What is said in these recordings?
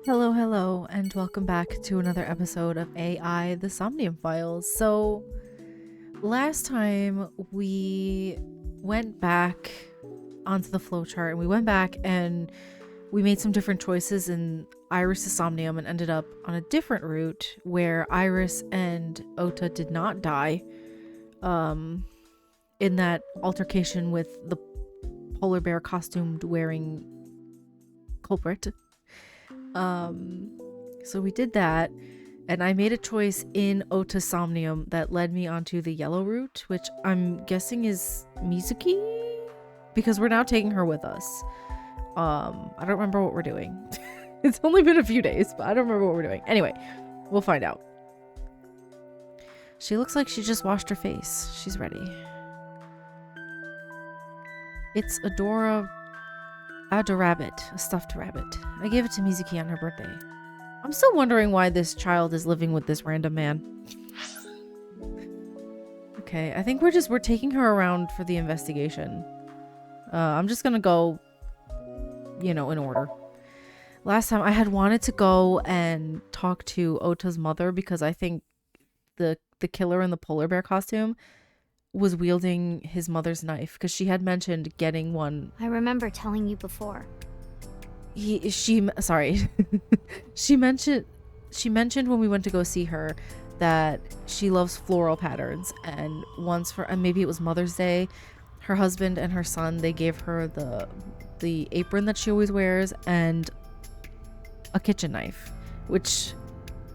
Hello, hello, and welcome back to another episode of AI, the Somnium Files. So, last time we went back onto the flowchart and we went back and we made some different choices in Iris' Somnium and ended up on a different route where Iris and Ota did not die in that altercation with the polar bear costumed wearing culprit. So we did that, and I made a choice in Ota's Somnium that led me onto the yellow route, which I'm guessing is Mizuki, because we're now taking her with us. I don't remember what we're doing. It's only been a few days, but I don't remember what we're doing. Anyway, we'll find out. She looks like she just washed her face. She's ready. It's Adorabbit, a stuffed rabbit. I gave it to Mizuki on her birthday. I'm still wondering why this child is living with this random man. Okay, I think we're taking her around for the investigation. I'm just gonna go, in order. Last time I had wanted to go and talk to Ota's mother because I think the killer in the polar bear costume was wielding his mother's knife because she had mentioned getting one. I remember telling you before. She mentioned when we went to go see her that she loves floral patterns, and once and maybe it was Mother's Day, her husband and her son, they gave her the apron that she always wears and a kitchen knife, which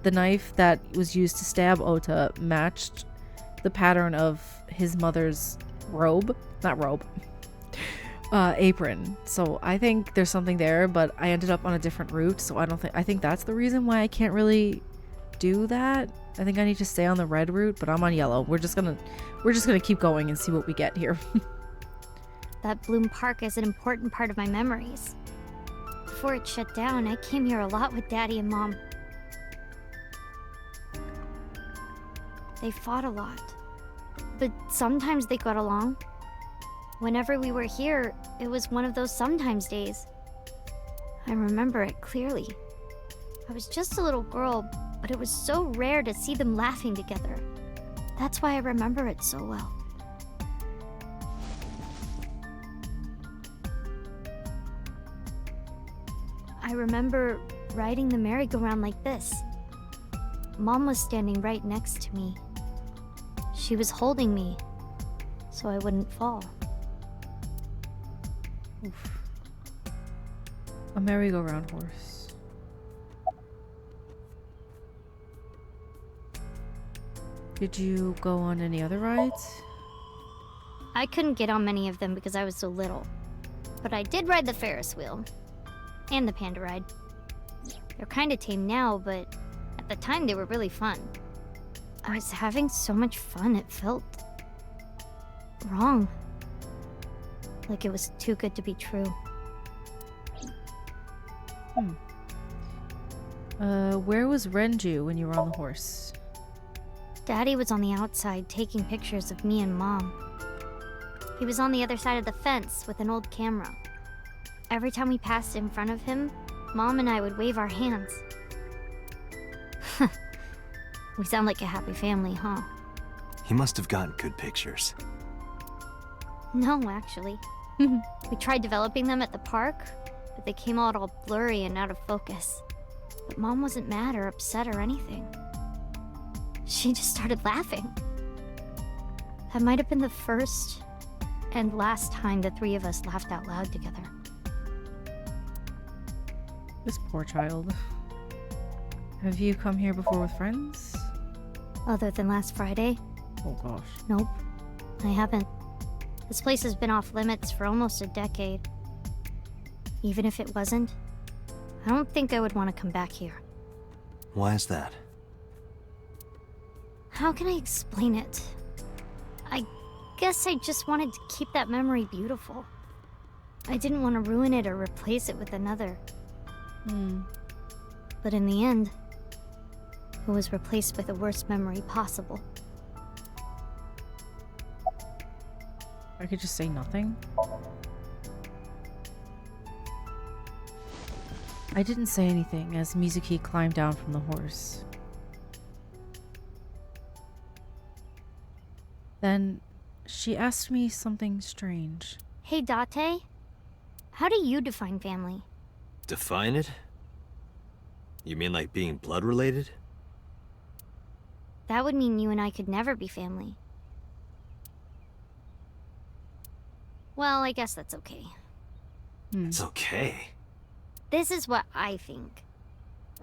the knife that was used to stab Ota matched the pattern of his mother's apron. So I think there's something there, but I ended up on a different route, so I think that's the reason why I can't really do that. I think I need to stay on the red route, but I'm on yellow. We're just gonna keep going and see what we get here. That Bloom Park is an important part of my memories. Before it shut down, I came here a lot with Daddy and Mom. They fought a lot, but sometimes they got along. Whenever we were here, it was one of those sometimes days. I remember it clearly. I was just a little girl, but it was so rare to see them laughing together. That's why I remember it so well. I remember riding the merry-go-round like this. Mom was standing right next to me. She was holding me, so I wouldn't fall. Oof. A merry-go-round horse. Did you go on any other rides? I couldn't get on many of them because I was so little. But I did ride the Ferris wheel. And the panda ride. They're kinda tame now, but at the time they were really fun. I was having so much fun, it felt wrong. Like it was too good to be true. Where was Renju when you were on the horse? Daddy was on the outside taking pictures of me and Mom. He was on the other side of the fence with an old camera. Every time we passed in front of him, Mom and I would wave our hands. We sound like a happy family, huh? He must have gotten good pictures. No, actually. We tried developing them at the park, but they came out all blurry and out of focus. But Mom wasn't mad or upset or anything. She just started laughing. That might have been the first and last time the three of us laughed out loud together. This poor child. Have you come here before with friends? Other than last Friday? Oh gosh. Nope, I haven't. This place has been off limits for almost a decade. Even if it wasn't, I don't think I would want to come back here. Why is that? How can I explain it? I guess I just wanted to keep that memory beautiful. I didn't want to ruin it or replace it with another. But in the end, it was replaced with the worst memory possible. I could just say nothing. I didn't say anything as Mizuki climbed down from the horse. Then she asked me something strange. Hey, Date. How do you define family? Define it? You mean like being blood related? That would mean you and I could never be family. Well, I guess that's okay. It's okay. This is what I think.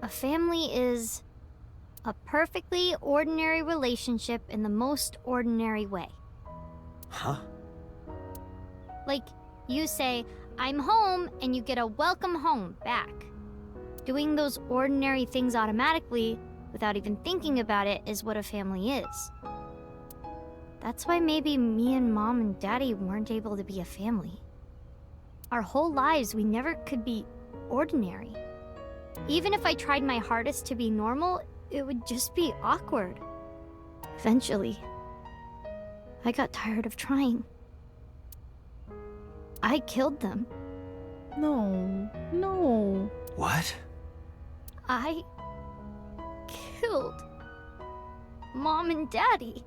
A family is a perfectly ordinary relationship in the most ordinary way. Huh? Like, you say, I'm home, and you get a welcome home back. Doing those ordinary things automatically, without even thinking about it, is what a family is. That's why maybe me and Mom and Daddy weren't able to be a family. Our whole lives, we never could be ordinary. Even if I tried my hardest to be normal, it would just be awkward. Eventually, I got tired of trying. I killed them. No, no. What? I killed Mom and Daddy.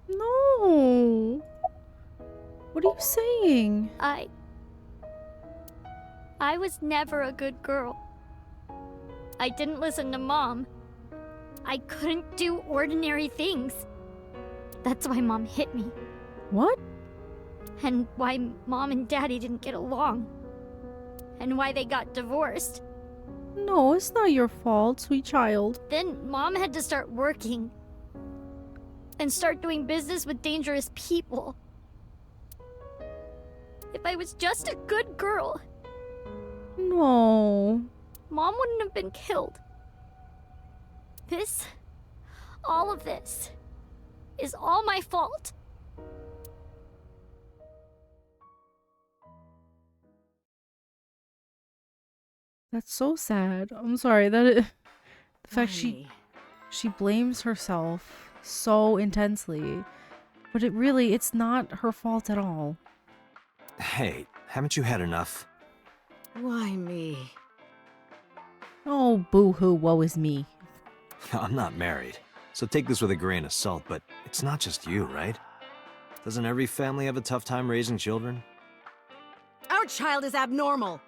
No. What are you saying? I was never a good girl. I didn't listen to Mom. I couldn't do ordinary things. That's why Mom hit me. What? And why Mom and Daddy didn't get along. And why they got divorced. No, it's not your fault, sweet child. Then Mom had to start working. And start doing business with dangerous people. If I was just a good girl, No. Mom wouldn't have been killed. All of this, is all my fault. That's so sad. I'm sorry that the fact Why she blames herself so intensely, but it's not her fault at all. Hey, haven't you had enough? Why me? Oh, boo-hoo, woe is me. I'm not married, so take this with a grain of salt, but it's not just you, right? Doesn't every family have a tough time raising children? Our child is abnormal.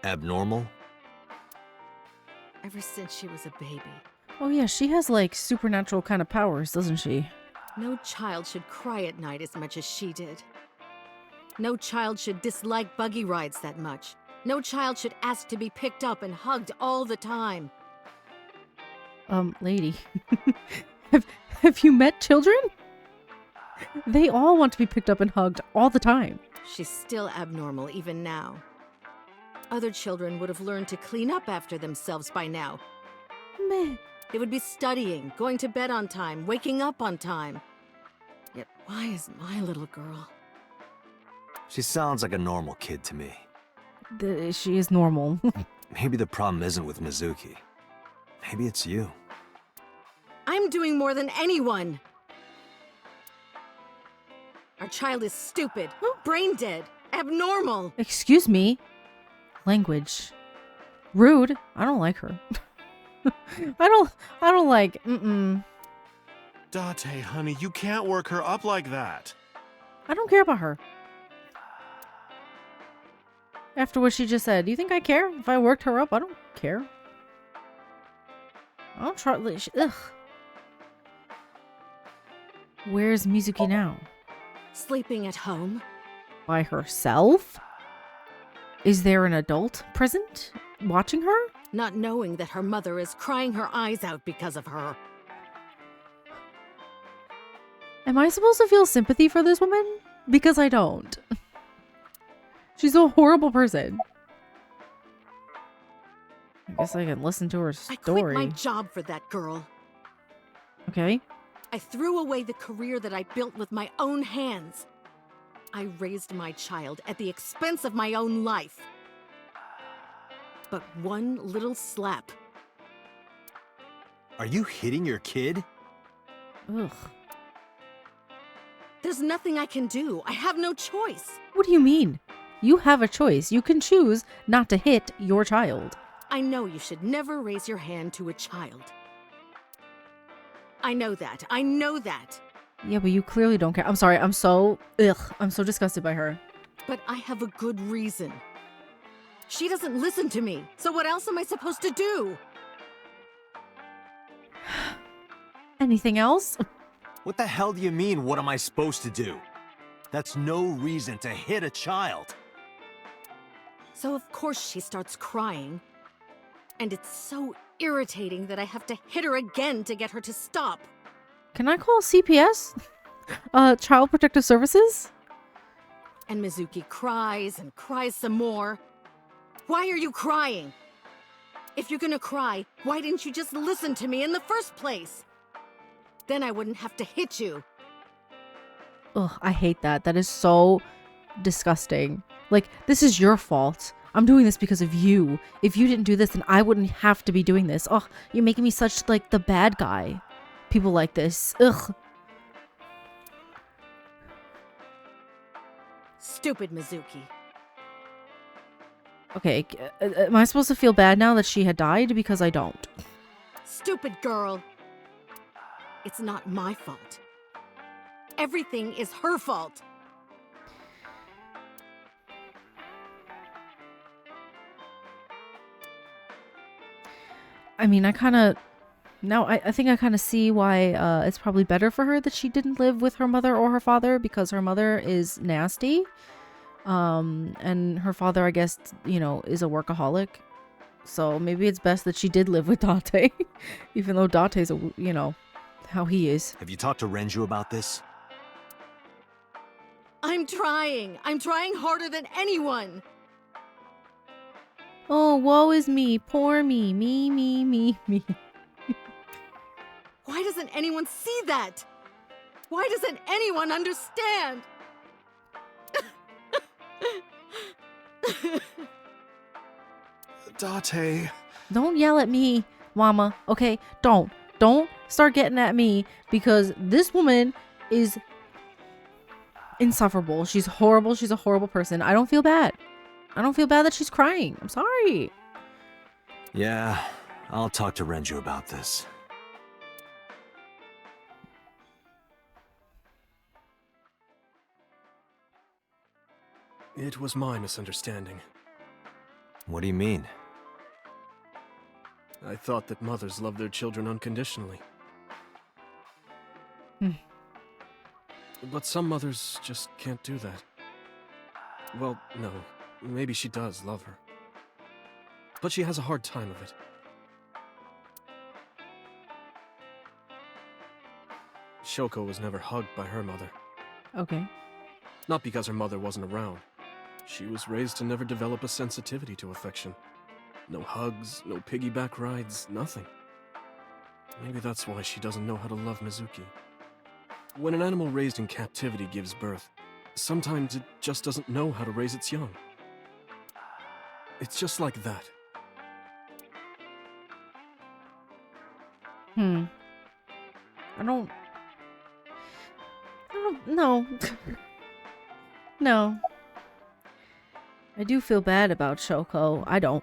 Abnormal? Ever since she was a baby. Oh yeah, she has like supernatural kind of powers, doesn't she? No child should cry at night as much as she did. No child should dislike buggy rides that much. No child should ask to be picked up and hugged all the time. Lady. have you met children? They all want to be picked up and hugged all the time. She's still abnormal even now. Other children would have learned to clean up after themselves by now. Meh. They would be studying, going to bed on time, waking up on time. Yet why is my little girl? She sounds like a normal kid to me. She is normal. Maybe the problem isn't with Mizuki. Maybe it's you. I'm doing more than anyone! Our child is stupid, brain dead, abnormal! Excuse me. Language. Rude. I don't like her. I don't like, Date, honey, you can't work her up like that. I don't care about her. After what she just said, do you think I care? If I worked her up, I don't care. I don't try, ugh. Where's Mizuki now? Sleeping at home? By herself? Is there an adult present watching her? Not knowing that her mother is crying her eyes out because of her. Am I supposed to feel sympathy for this woman? Because I don't. She's a horrible person. I guess I can listen to her I quit story. my job for that girl. Okay. I threw away the career that I built with my own hands. I raised my child at the expense of my own life. But one little slap. Are you hitting your kid? Ugh. There's nothing I can do. I have no choice. What do you mean? You have a choice. You can choose not to hit your child. I know you should never raise your hand to a child. I know that. I know that. Yeah, but you clearly don't care. I'm sorry. I'm so disgusted by her. But I have a good reason. She doesn't listen to me, so what else am I supposed to do? Anything else? What the hell do you mean, what am I supposed to do? That's no reason to hit a child. So of course she starts crying. And it's so irritating that I have to hit her again to get her to stop. Can I call CPS? Child Protective Services? And Mizuki cries and cries some more. Why are you crying? If you're gonna cry, why didn't you just listen to me in the first place? Then I wouldn't have to hit you. Ugh, I hate that. That is so disgusting. Like, this is your fault. I'm doing this because of you. If you didn't do this, then I wouldn't have to be doing this. Oh, you're making me such, like, the bad guy. People like this. Ugh. Stupid Mizuki. Okay, am I supposed to feel bad now that she had died? Because I don't. Stupid girl. It's not my fault. Everything is her fault. I mean, I think I kind of see why it's probably better for her that she didn't live with her mother or her father, because her mother is nasty. And her father, I guess, you know, is a workaholic. So maybe it's best that she did live with Date, even though Date's you know, how he is. Have you talked to Renju about this? I'm trying. I'm trying harder than anyone. Oh, woe is me. Poor me. Me. Why doesn't anyone see that? Why doesn't anyone understand? Date. Don't yell at me, mama. Okay? Don't start getting at me, because this woman is insufferable. She's horrible. She's a horrible person. I don't feel bad. I don't feel bad that she's crying. I'm sorry. Yeah, I'll talk to Renju about this. It was my misunderstanding. What do you mean? I thought that mothers love their children unconditionally. But some mothers just can't do that. Well, no. Maybe she does love her. But she has a hard time of it. Shoko was never hugged by her mother. Okay. Not because her mother wasn't around. She was raised to never develop a sensitivity to affection. No hugs, no piggyback rides, nothing. Maybe that's why she doesn't know how to love Mizuki. When an animal raised in captivity gives birth, sometimes it just doesn't know how to raise its young. It's just like that. I don't know. No. I do feel bad about Shoko. I don't.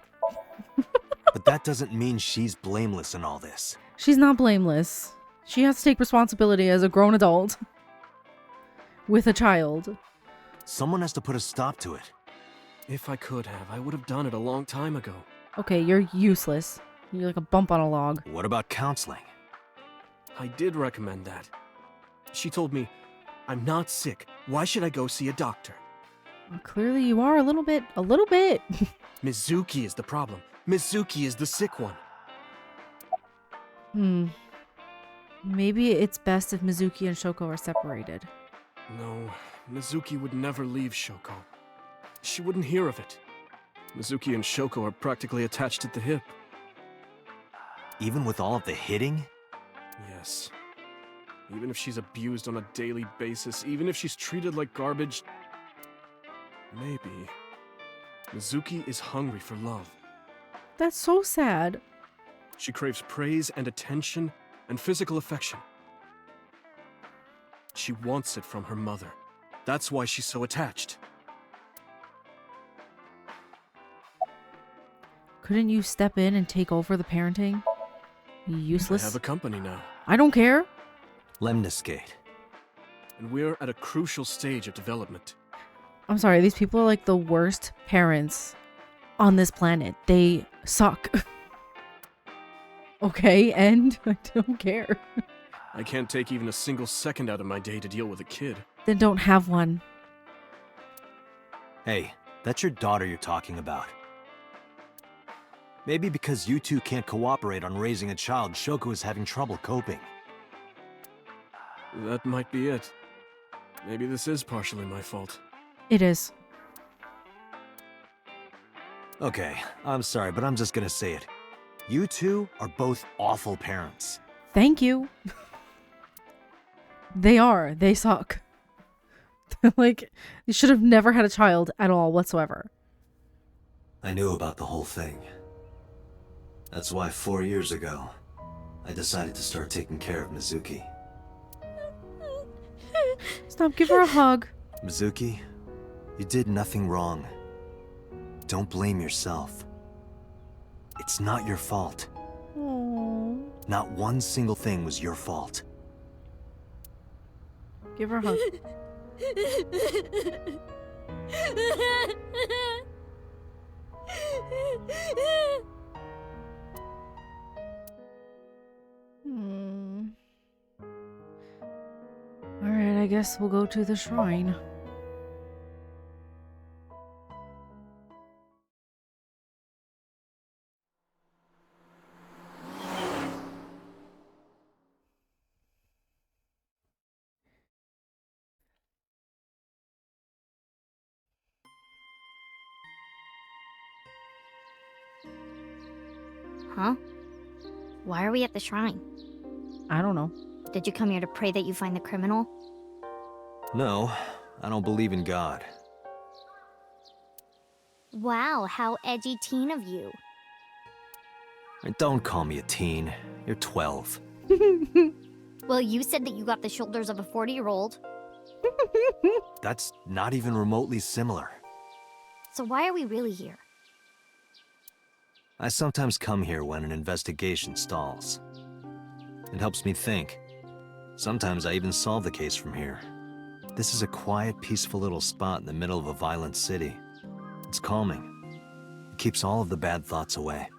But that doesn't mean she's blameless in all this. She's not blameless. She has to take responsibility as a grown adult with a child. Someone has to put a stop to it. If I could have, I would have done it a long time ago. Okay, you're useless. You're like a bump on a log. What about counseling? I did recommend that. She told me, I'm not sick. Why should I go see a doctor? Well, clearly you are a little bit. Mizuki is the problem. Mizuki is the sick one. Maybe it's best if Mizuki and Shoko are separated. No, Mizuki would never leave Shoko. She wouldn't hear of it. Mizuki and Shoko are practically attached at the hip. Even with all of the hitting? Yes. Even if she's abused on a daily basis, even if she's treated like garbage, maybe Mizuki is hungry for love. That's so sad. She craves praise and attention and physical affection. She wants it from her mother. That's why she's so attached. Couldn't you step in and take over the parenting? You I useless. have a company now, I don't care. Lemniscate. and we're at a crucial stage of development. I'm sorry, these people are like the worst parents on this planet. They suck. Okay, and I don't care. I can't take even a single second out of my day to deal with a kid. Then don't have one. Hey, that's your daughter you're talking about. Maybe because you two can't cooperate on raising a child, Shoko is having trouble coping. That might be it. Maybe this is partially my fault. It is. Okay, I'm sorry, but I'm just gonna say it. You two are both awful parents. Thank you. They are. They suck. Like, you should have never had a child at all whatsoever. I knew about the whole thing. That's why 4 years ago, I decided to start taking care of Mizuki. Stop, give her a hug. Mizuki, you did nothing wrong. Don't blame yourself. It's not your fault. Aww. Not one single thing was your fault. Give her a hug. Alright, I guess we'll go to the shrine. Huh? Why are we at the shrine? I don't know. Did you come here to pray that you find the criminal? No, I don't believe in God. Wow, how edgy teen of you. And don't call me a teen. You're 12. Well, you said that you got the shoulders of a 40-year-old. That's not even remotely similar. So why are we really here? I sometimes come here when an investigation stalls. It helps me think. Sometimes I even solve the case from here. This is a quiet, peaceful little spot in the middle of a violent city. It's calming. It keeps all of the bad thoughts away.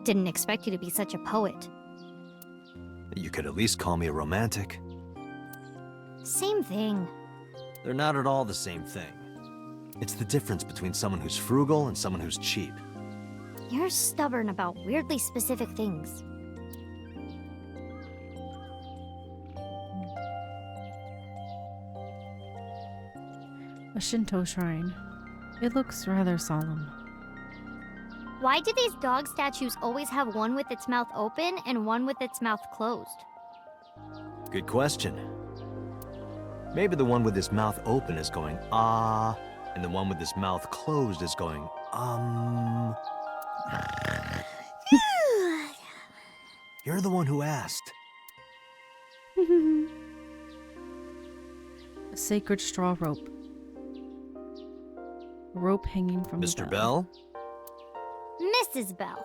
Didn't expect you to be such a poet. You could at least call me a romantic. Same thing. They're not at all the same thing. It's the difference between someone who's frugal and someone who's cheap. You're stubborn about weirdly specific things. A Shinto shrine. It looks rather solemn. Why do these dog statues always have one with its mouth open and one with its mouth closed? Good question. Maybe the one with his mouth open is going, ah, and the one with his mouth closed is going, You're the one who asked. A sacred straw rope. A rope hanging from Mr. the Bell? Mrs. Bell.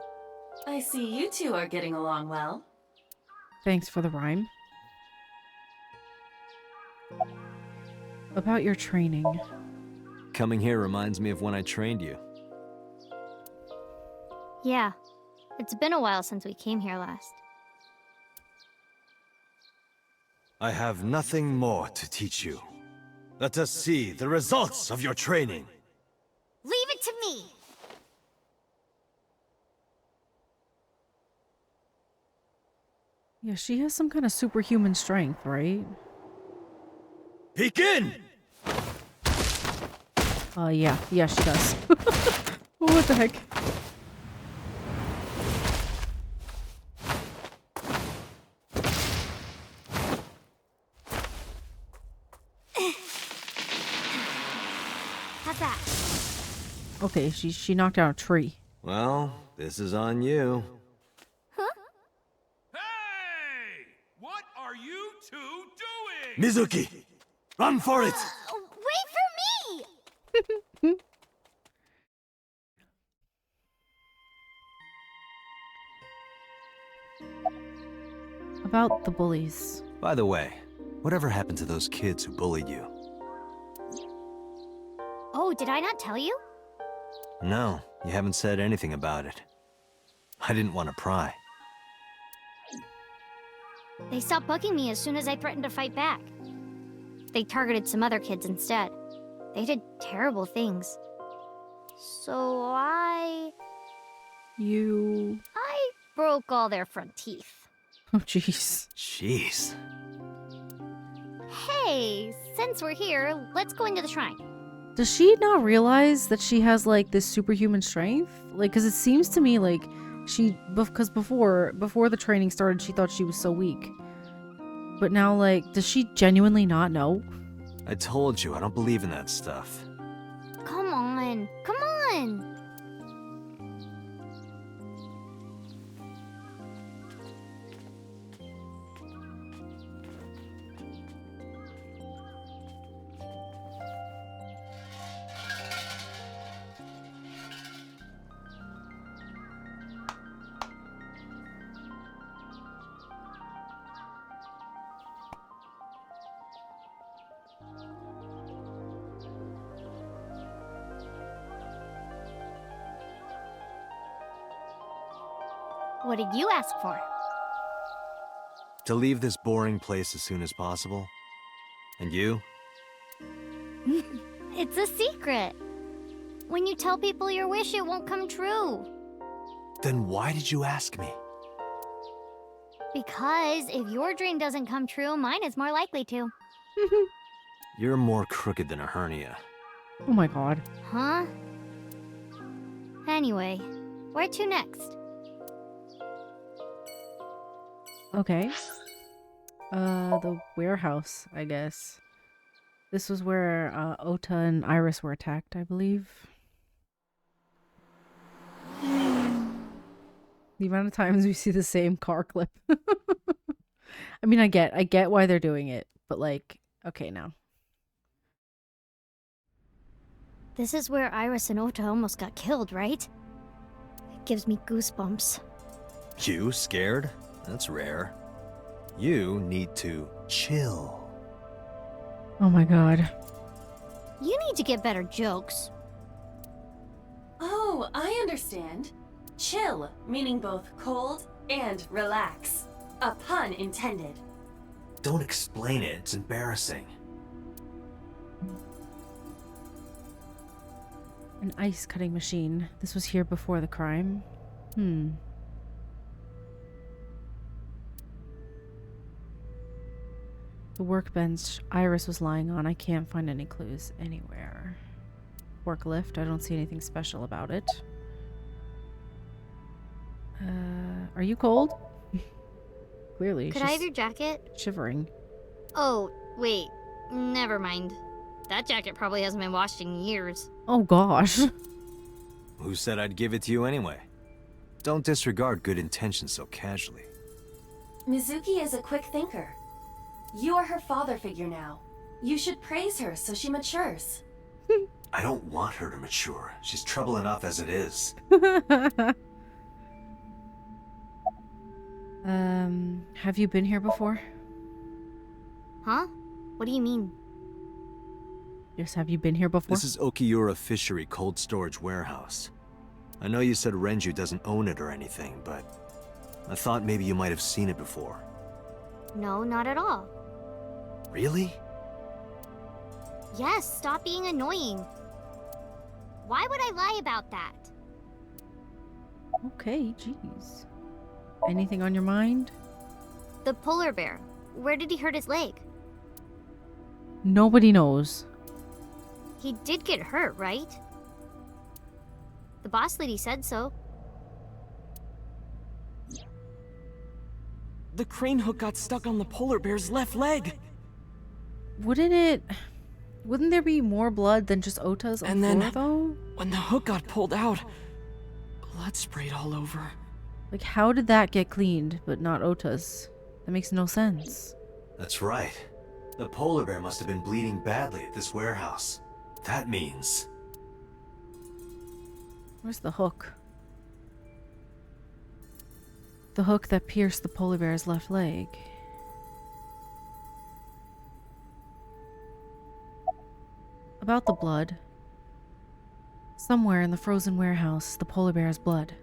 I see you two are getting along well. Thanks for the rhyme. About your training. Coming here reminds me of when I trained you. Yeah, it's been a while since we came here last. I have nothing more to teach you. Let us see the results of your training. Leave it to me! Yeah, she has some kind of superhuman strength, right? Begin! Yeah, she does. What the heck? How's that? Okay, she knocked down a tree. Well, this is on you. Hey! What are you two doing? Mizuki! Run for it! Wait for me! About the bullies. By the way, whatever happened to those kids who bullied you? Oh, did I not tell you? No, you haven't said anything about it. I didn't want to pry. They stopped bugging me as soon as I threatened to fight back. They targeted some other kids instead. They did terrible things. So You... I broke all their front teeth. Oh, jeez. Jeez. Hey, since we're here, let's go into the shrine. Does she not realize that she has, like, this superhuman strength? Like, because it seems to me like because before the training started, she thought she was so weak. But now, like, does she genuinely not know? I told you, I don't believe in that stuff. Come on, come on! What did you ask for? To leave this boring place as soon as possible. And you? It's a secret. When you tell people your wish, it won't come true. Then why did you ask me? Because if your dream doesn't come true, mine is more likely to. You're more crooked than a hernia. Oh my god. Huh? Anyway, where to next? Okay. The warehouse, I guess. This was where Ota and Iris were attacked, I believe. The amount of times we see the same car clip. I mean, I get why they're doing it, but like, okay now. This is where Iris and Ota almost got killed, right? It gives me goosebumps. You scared? That's rare. You need to chill. Oh my god. You need to get better jokes. Oh, I understand. Chill, meaning both cold and relax. A pun intended. Don't explain it, it's embarrassing. An ice cutting machine. This was here before the crime. The workbench Iris was lying on, I can't find any clues anywhere. Forklift, I don't see anything special about it. Are you cold? Clearly. Could I have your jacket? Shivering. Oh, wait. Never mind. That jacket probably hasn't been washed in years. Oh gosh. Who said I'd give it to you anyway? Don't disregard good intentions so casually. Mizuki is a quick thinker. You are her father figure now. You should praise her so she matures. I don't want her to mature. She's trouble enough as it is. Have you been here before? Huh? What do you mean? Yes, have you been here before? This is Okiura Fishery Cold Storage Warehouse. I know you said Renju doesn't own it or anything, but I thought maybe you might have seen it before. No, not at all. Really? Yes, stop being annoying. Why would I lie about that? Okay, jeez. Anything on your mind? The polar bear. Where did he hurt his leg? Nobody knows. He did get hurt, right? The boss lady said so. The crane hook got stuck on the polar bear's left leg. Wouldn't there be more blood than just Ota's on And the then- floor, though? When the hook got pulled out, blood sprayed all over. Like, how did that get cleaned, but not Ota's? That makes no sense. That's right. The polar bear must have been bleeding badly at this warehouse. That means... Where's the hook? The hook that pierced the polar bear's left leg. About the blood. Somewhere in the frozen warehouse, the polar bear's blood.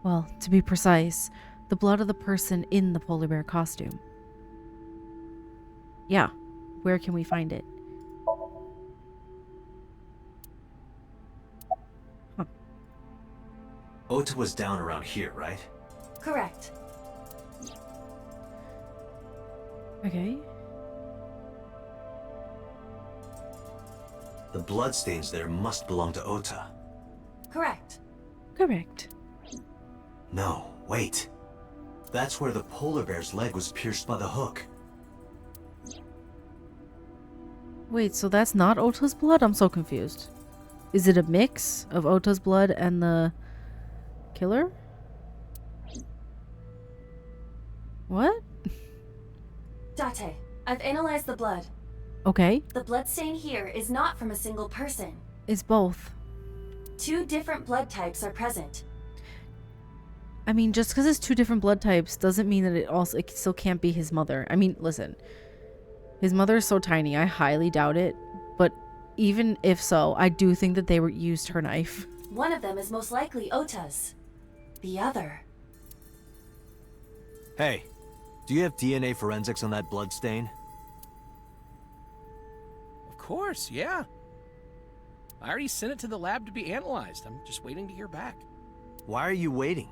Well, to be precise, the blood of the person in the polar bear costume. Yeah, where can we find it? Huh. Ota was down around here, right? Correct. Okay. The bloodstains there must belong to Ota. Correct. Correct. No, wait. That's where the polar bear's leg was pierced by the hook. Wait, so that's not Ota's blood? I'm so confused. Is it a mix of Ota's blood and the killer? What? Date, I've analyzed the blood. Okay. The bloodstain here is not from a single person. It's both. 2 different blood types are present. I mean, just because it's 2 different blood types doesn't mean that it still can't be his mother. I mean, listen. His mother is so tiny, I highly doubt it. But even if so, I do think that they used her knife. One of them is most likely Ota's. The other... Hey, do you have DNA forensics on that blood stain? Of course, yeah. I already sent it to the lab to be analyzed. I'm just waiting to hear back. Why are you waiting?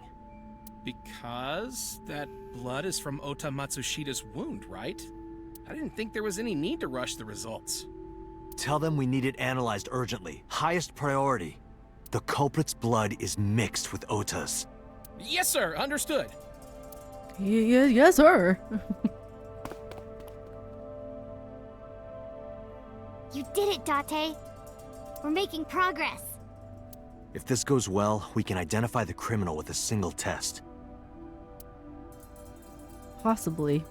Because that blood is from Ota Matsushida's wound, right? I didn't think there was any need to rush the results. Tell them we need it analyzed urgently. Highest priority. The culprit's blood is mixed with Ota's. Yes, sir. Understood. Yes, sir. You did it, Date. We're making progress. If this goes well, we can identify the criminal with a single test. Possibly.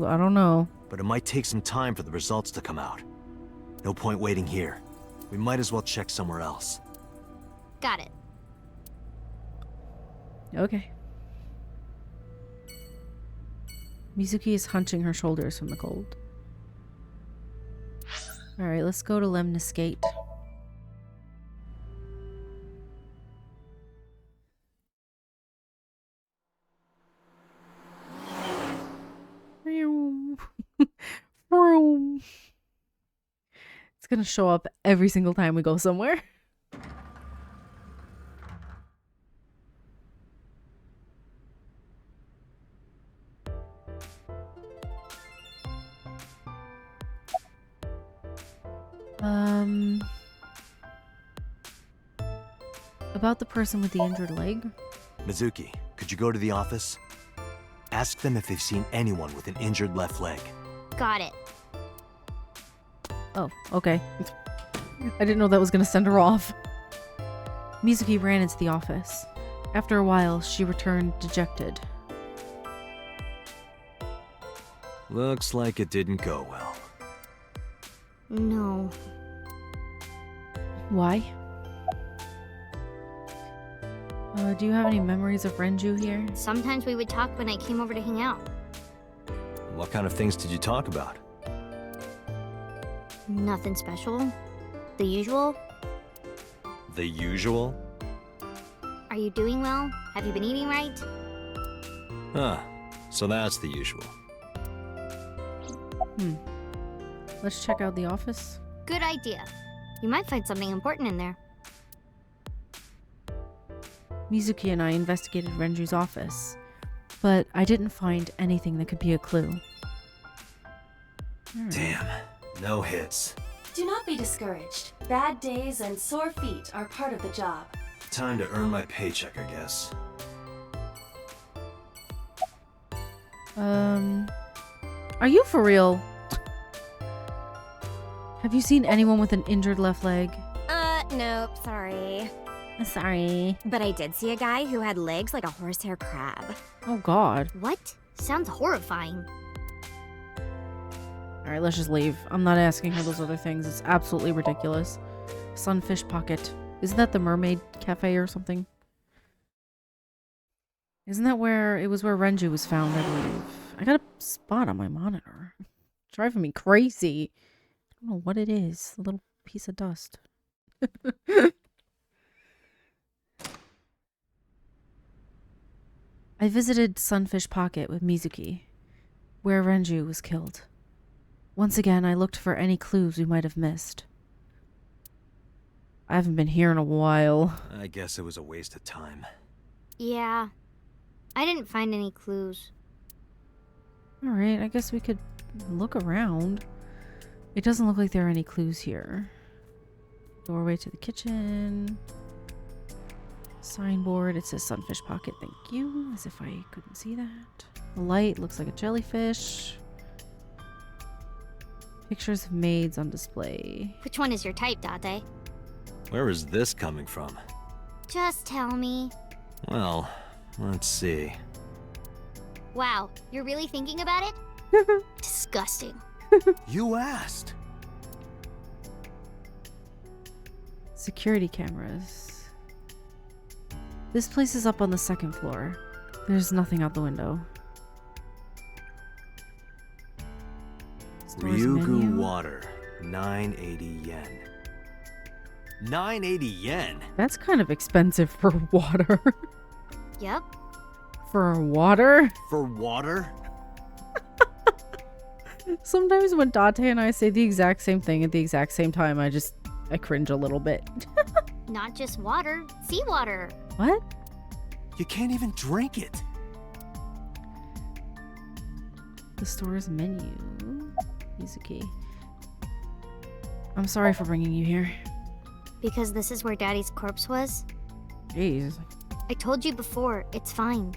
I don't know. But it might take some time for the results to come out. No point waiting here. We might as well check somewhere else. Got it. Okay. Mizuki is hunching her shoulders from the cold. Alright, let's go to Lemniscate. It's gonna show up every single time we go somewhere. About the person with the injured leg? Mizuki, could you go to the office? Ask them if they've seen anyone with an injured left leg. Got it. Oh, okay. I didn't know that was gonna send her off. Mizuki ran into the office. After a while, she returned dejected. Looks like it didn't go well. No. Why? Do you have any memories of Renju here? Sometimes we would talk when I came over to hang out. What kind of things did you talk about? Nothing special. The usual. The usual? Are you doing well? Have you been eating right? Huh. So that's the usual. Let's check out the office. Good idea. You might find something important in there. Mizuki and I investigated Renju's office, but I didn't find anything that could be a clue. Damn. No hits. Do not be discouraged. Bad days and sore feet are part of the job. Time to earn my paycheck, I guess. Are you for real? Have you seen anyone with an injured left leg? Nope, sorry. Sorry. But I did see a guy who had legs like a horsehair crab. Oh god. What? Sounds horrifying. Alright, let's just leave. I'm not asking her those other things. It's absolutely ridiculous. Sunfish Pocket. Isn't that the mermaid cafe or something? Isn't that where it was where Renju was found, I believe? I got a spot on my monitor. It's driving me crazy. I don't know what it is. A little piece of dust. I visited Sunfish Pocket with Mizuki, where Renju was killed. Once again, I looked for any clues we might have missed. I haven't been here in a while. I guess it was a waste of time. Yeah. I didn't find any clues. Alright, I guess we could look around. It doesn't look like there are any clues here. Doorway to the kitchen. Signboard. It says Sunfish Pocket, thank you. As if I couldn't see that. The light looks like a jellyfish. Pictures of maids on display. Which one is your type, Date? Where is this coming from? Just tell me. Well, let's see. Wow, you're really thinking about it? Disgusting. You asked. Security cameras. This place is up on the second floor. There's nothing out the window. Store's Ryugu menu. water, 980 yen. 980 yen? That's kind of expensive for water. Yep. For water? For water? Sometimes when Date and I say the exact same thing at the exact same time, I cringe a little bit. Not just water, seawater. What? You can't even drink it. The store's menu. Mizuki. I'm sorry for bringing you here. Because this is where Daddy's corpse was? Jeez. I told you before, it's fine.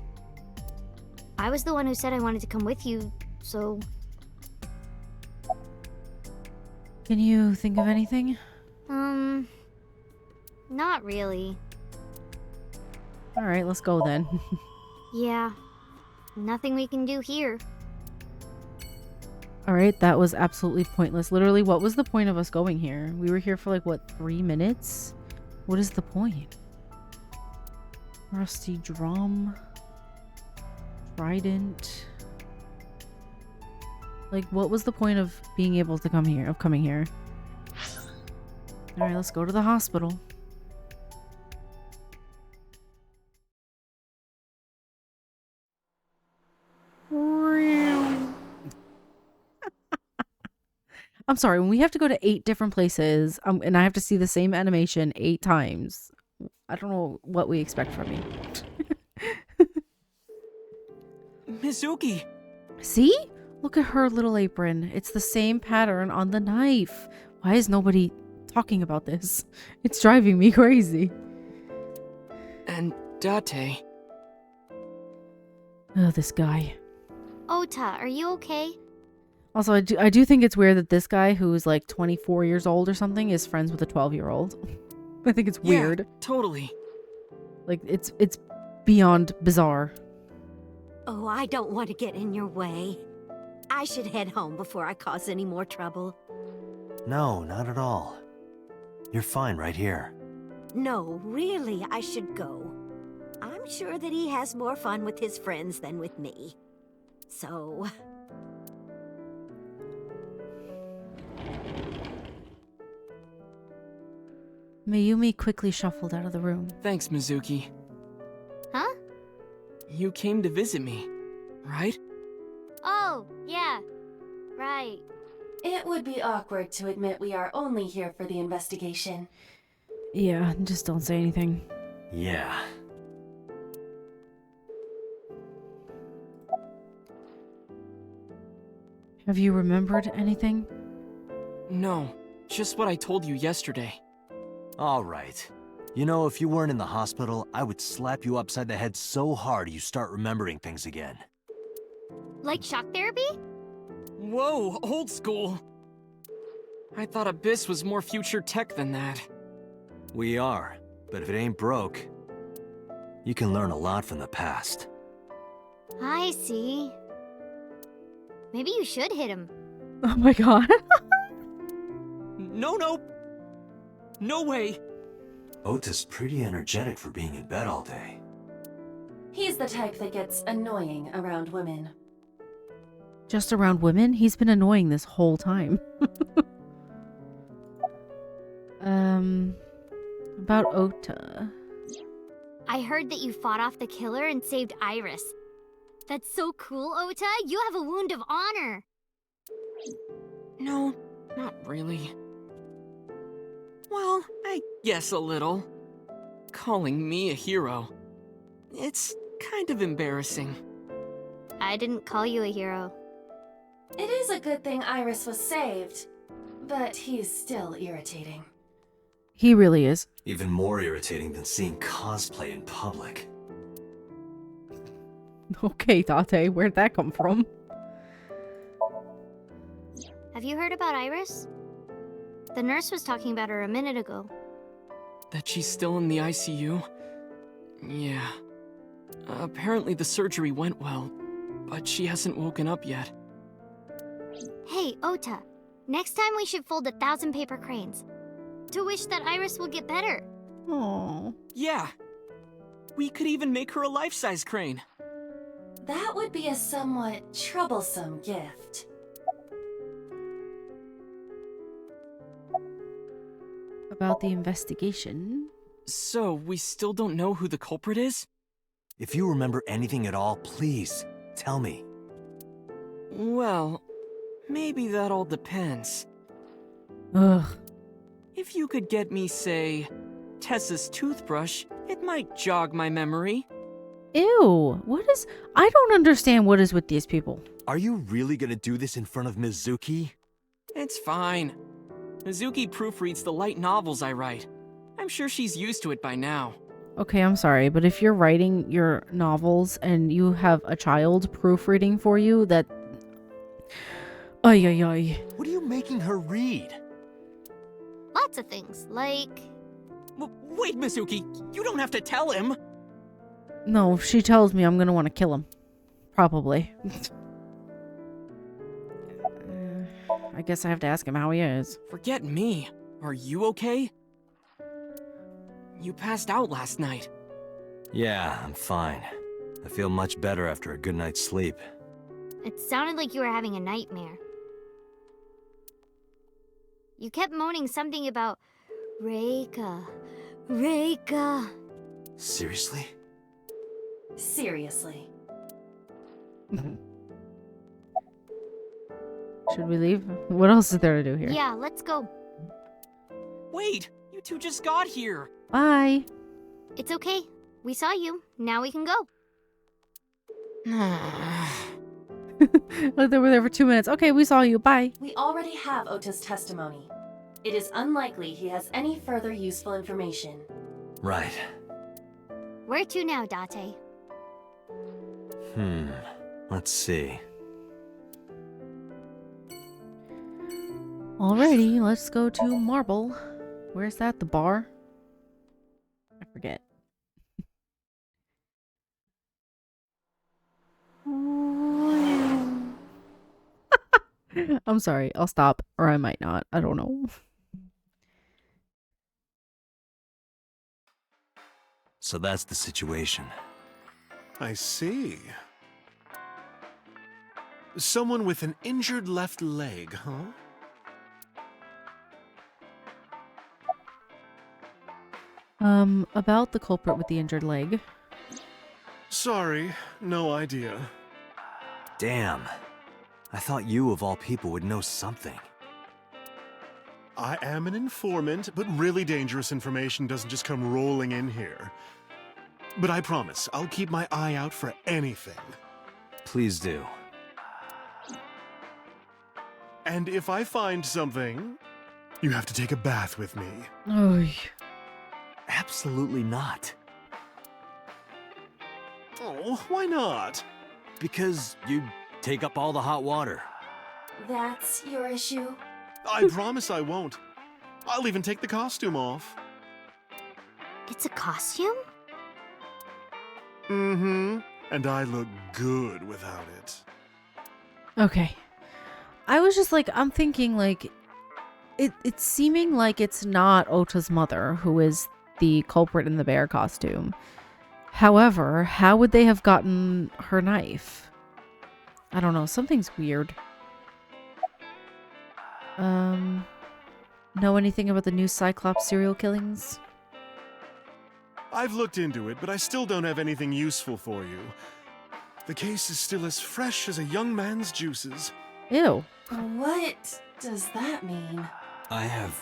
I was the one who said I wanted to come with you, so... Can you think of anything? Not really. Alright, let's go then. Yeah. Nothing we can do here. Alright, that was absolutely pointless. Literally, what was the point of us going here? We were here for like, what, 3 minutes? What is the point? Rusty drum. Trident. Like, what was the point of being able to come here, coming here? Alright, let's go to the hospital. I'm sorry, when we have to go to 8 different places, and I have to see the same animation 8 times, I don't know what we expect from me. Mizuki! See? Look at her little apron. It's the same pattern on the knife. Why is nobody talking about this? It's driving me crazy. And Date. Oh, this guy. Ota, are you okay? Also, I do think it's weird that this guy, who is like 24 years old or something, is friends with a 12-year-old. I think it's weird. Yeah, totally. Like, it's beyond bizarre. Oh, I don't want to get in your way. I should head home before I cause any more trouble. No, not at all. You're fine right here. No, really, I should go. I'm sure that he has more fun with his friends than with me. So... Mayumi quickly shuffled out of the room. Thanks, Mizuki. Huh? You came to visit me, right? Oh, yeah. Right. It would be awkward to admit we are only here for the investigation. Yeah, just don't say anything. Yeah. Have you remembered anything? No, just what I told you yesterday. All right. You know, if you weren't in the hospital, I would slap you upside the head so hard you start remembering things again. Like shock therapy? Whoa, old school! I thought Abyss was more future tech than that. We are, but if it ain't broke, you can learn a lot from the past. I see. Maybe you should hit him. Oh my god. No, no! No way! Ota's pretty energetic for being in bed all day. He's the type that gets annoying around women. Just around women? He's been annoying this whole time. About Ota. I heard that you fought off the killer and saved Iris. That's so cool, Ota. You have a wound of honor. No, not really. Well, I guess a little. Calling me a hero. It's kind of embarrassing. I didn't call you a hero. It is a good thing Iris was saved, but he's still irritating. He really is. Even more irritating than seeing cosplay in public. Okay, Date, where'd that come from? Have you heard about Iris? The nurse was talking about her a minute ago. That she's still in the ICU? Yeah. Apparently the surgery went well, but she hasn't woken up yet. Hey, Ota. Next time we should fold 1,000 paper cranes. To wish that Iris will get better. Aww. Yeah. We could even make her a life-size crane. That would be a somewhat troublesome gift. About the investigation. So, we still don't know who the culprit is? If you remember anything at all, please, tell me. Well, maybe that all depends. Ugh. If you could get me, say, Tessa's toothbrush, it might jog my memory. Ew. What is... I don't understand what is with these people. Are you really gonna do this in front of Mizuki? It's fine. Mizuki proofreads the light novels I write. I'm sure she's used to it by now. Okay, I'm sorry, but if you're writing your novels and you have a child proofreading for you, that... Ay, ay, ay. What are you making her read? Lots of things, like... Wait, Mizuki, you don't have to tell him! No, if she tells me, I'm gonna want to kill him. Probably. I guess I have to ask him how he is. Forget me. Are you okay? You passed out last night. Yeah, I'm fine. I feel much better after a good night's sleep. It sounded like you were having a nightmare. You kept moaning something about Reika. Reika. Seriously? Seriously. Should we leave? What else is there to do here? Yeah, let's go. Wait, you two just got here. Bye. It's okay. We saw you. Now we can go. They were there for 2 minutes. Okay, we saw you. Bye. We already have Ota's testimony. It is unlikely he has any further useful information. Right. Where to now, Date? Let's see. Alrighty, let's go to Marble. Where's that? The bar? I forget. I'm sorry. I'll stop. Or I might not. I don't know. So that's the situation. I see. Someone with an injured left leg, huh? About the culprit with the injured leg. Sorry, no idea. Damn. I thought you, of all people, would know something. I am an informant, but really dangerous information doesn't just come rolling in here. But I promise, I'll keep my eye out for anything. Please do. And if I find something, you have to take a bath with me. Oh. Absolutely not. Oh, why not? Because you take up all the hot water. That's your issue? I promise I won't. I'll even take the costume off. It's a costume? Mm-hmm. And I look good without it. Okay. I was just like, I'm thinking like, it's seeming like it's not Ota's mother who is the culprit in the bear costume. However, how would they have gotten her knife? I don't know. Something's weird. Know anything about the new Cyclops serial killings? I've looked into it, but I still don't have anything useful for you. The case is still as fresh as a young man's juices. Ew. What does that mean? I have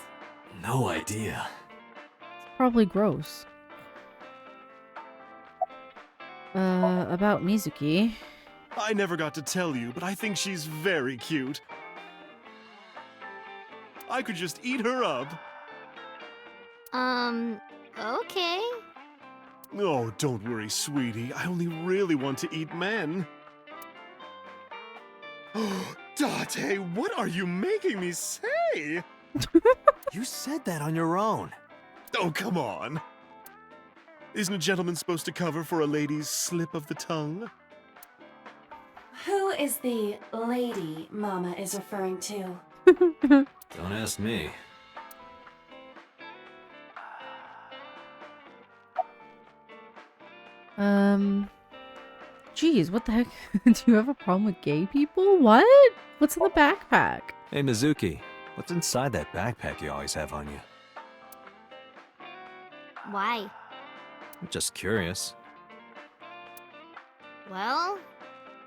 no idea. Probably gross. About Mizuki. I never got to tell you, but I think she's very cute. I could just eat her up. Okay. Oh, don't worry, sweetie. I only really want to eat men. Date, what are you making me say? You said that on your own. Oh, come on. Isn't a gentleman supposed to cover for a lady's slip of the tongue? Who is the lady Mama is referring to? Don't ask me. Geez, what the heck? Do you have a problem with gay people? What? What's in the backpack? Hey, Mizuki, what's inside that backpack you always have on you? Why? I'm just curious. Well,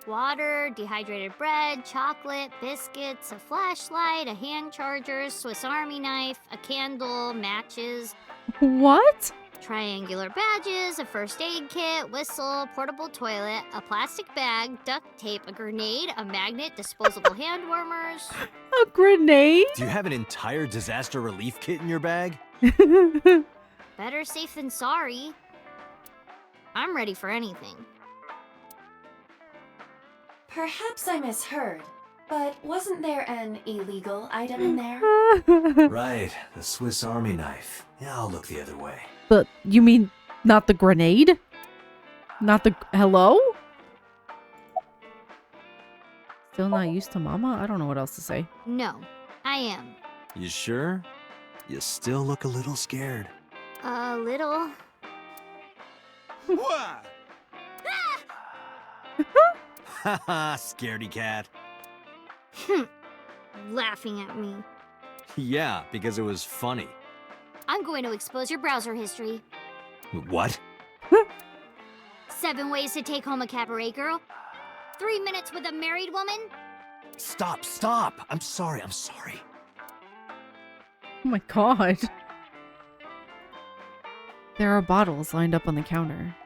water, dehydrated bread, chocolate, biscuits, a flashlight, a hand charger, Swiss Army knife, a candle, matches, What? triangular badges, a first aid kit, whistle, portable toilet, a plastic bag, duct tape, a grenade, a magnet, disposable hand warmers. A grenade? Do you have an entire disaster relief kit in your bag? Better safe than sorry. I'm ready for anything. Perhaps I misheard, but wasn't there an illegal item in there? Right, the Swiss Army knife. Yeah, I'll look the other way. But you mean not the grenade? Not the... Hello? Still not used to Mama? I don't know what else to say. No, I am. You sure? You still look a little scared. A little. What? Haha, scaredy cat. Laughing at me. Yeah, because it was funny. I'm going to expose your browser history. What? 7 ways to take home a cabaret girl. 3 minutes with a married woman. Stop, stop! I'm sorry. Oh my god. There are bottles lined up on the counter.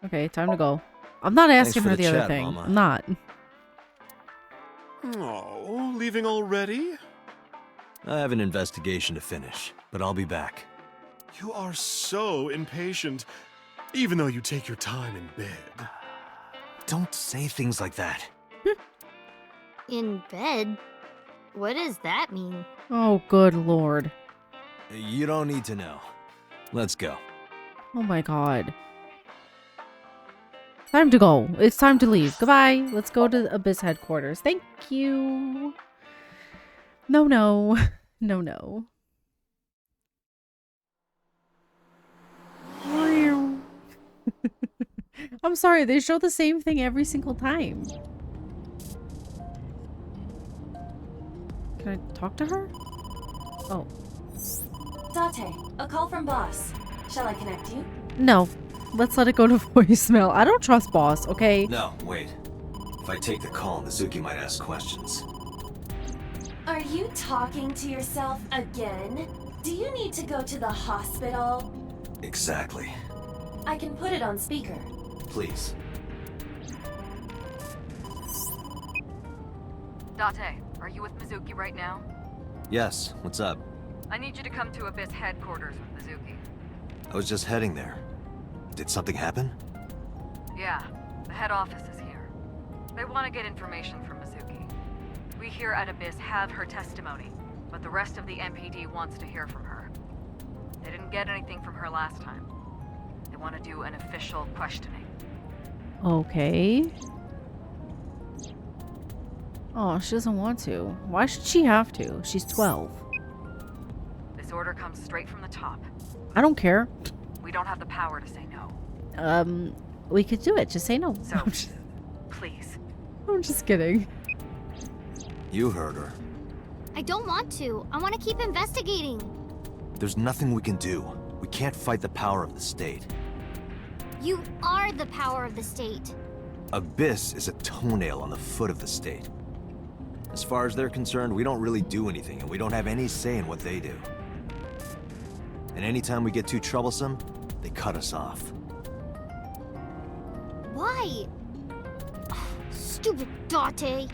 Okay, time to go. I'm not asking for her the the other chat, thing. Mama. I'm not. Oh, leaving already? I have an investigation to finish, but I'll be back. You are so impatient, even though you take your time in bed. Don't say things like that. In bed? What does that mean? Oh, good lord. You don't need to know. Let's go. Oh my god. Time to go. It's time to leave. Goodbye. Let's go to Abyss headquarters. Thank you. No, no. No, no. I'm sorry, they show the same thing every single time. Can I talk to her? Oh. Date, a call from boss. Shall I connect you? No. Let's let it go to voicemail. I don't trust boss, okay? No, wait. If I take the call, Mizuki might ask questions. Are you talking to yourself again? Do you need to go to the hospital? Exactly. I can put it on speaker. Please. Date, are you with Mizuki right now? Yes, what's up? I need you to come to Abyss headquarters with Mizuki. I was just heading there. Did something happen? Yeah, the head office is here. They want to get information from Mizuki. We here at Abyss have her testimony, but the rest of the MPD wants to hear from her. They didn't get anything from her last time. They want to do an official questioning. Okay. Oh, she doesn't want to. Why should she have to? She's 12. This order comes straight from the top. I don't care. We don't have the power to say no. We could do it. Just say no. So, please. I'm just kidding. You heard her. I don't want to. I want to keep investigating. There's nothing we can do. We can't fight the power of the state. You are the power of the state. Abyss is a toenail on the foot of the state. As far as they're concerned, we don't really do anything, and we don't have any say in what they do. And anytime we get too troublesome, they cut us off. Why? Stupid Date.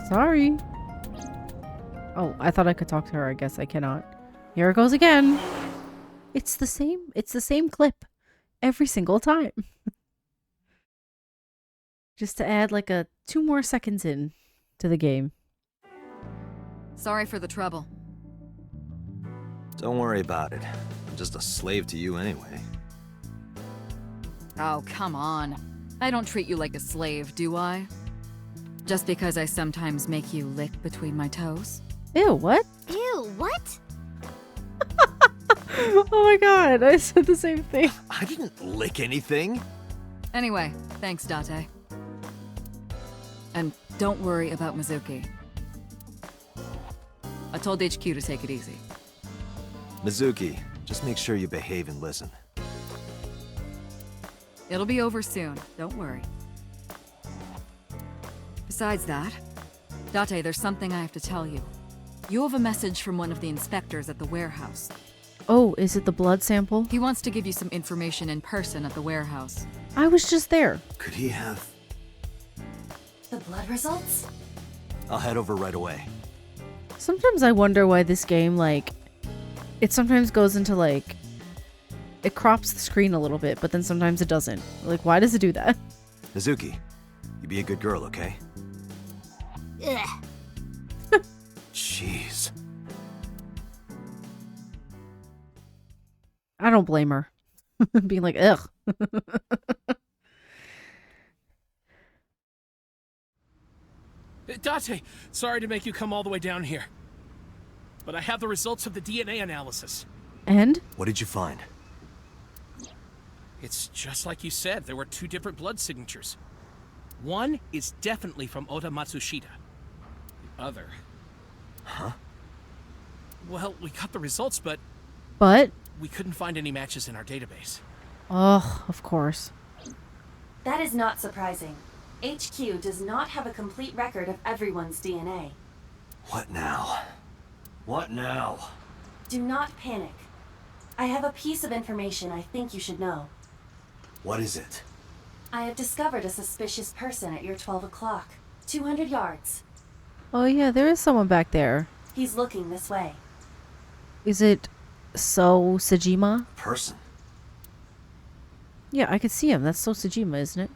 Sorry. Oh, I thought I could talk to her. I guess I cannot. Here it goes again. It's the same clip every single time. Just to add like 2 more seconds in to the game. Sorry for the trouble. Don't worry about it. I'm just a slave to you anyway. Oh, come on. I don't treat you like a slave, do I? Just because I sometimes make you lick between my toes? Ew, what? Ew, what? Oh my god, I said the same thing. I didn't lick anything. Anyway, thanks, Date. And don't worry about Mizuki. I told HQ to take it easy. Mizuki, just make sure you behave and listen. It'll be over soon, don't worry. Besides that, Date, there's something I have to tell you. You have a message from one of the inspectors at the warehouse. Oh, is it the blood sample? He wants to give you some information in person at the warehouse. I was just there. Could he have... The blood results? I'll head over right away. Sometimes I wonder why this game, it sometimes goes into, it crops the screen a little bit, but then sometimes it doesn't. Why does it do that? Mizuki, you be a good girl, okay? Ugh. Jeez. I don't blame her. Being like, ugh. Date, sorry to make you come all the way down here. But I have the results of the DNA analysis. And? What did you find? It's just like you said, there were 2 different blood signatures. One is definitely from Ota Matsushita. The other... Huh? Well, we got the results, but... But? We couldn't find any matches in our database. Ugh, of course. That is not surprising. HQ does not have a complete record of everyone's DNA. What now? What now? Do not panic. I have a piece of information I think you should know. What is it? I have discovered a suspicious person at your 12 o'clock. 200 yards. Oh yeah, there is someone back there. He's looking this way. Is it So Sejima? Person? Yeah, I could see him. That's So Sejima, isn't it?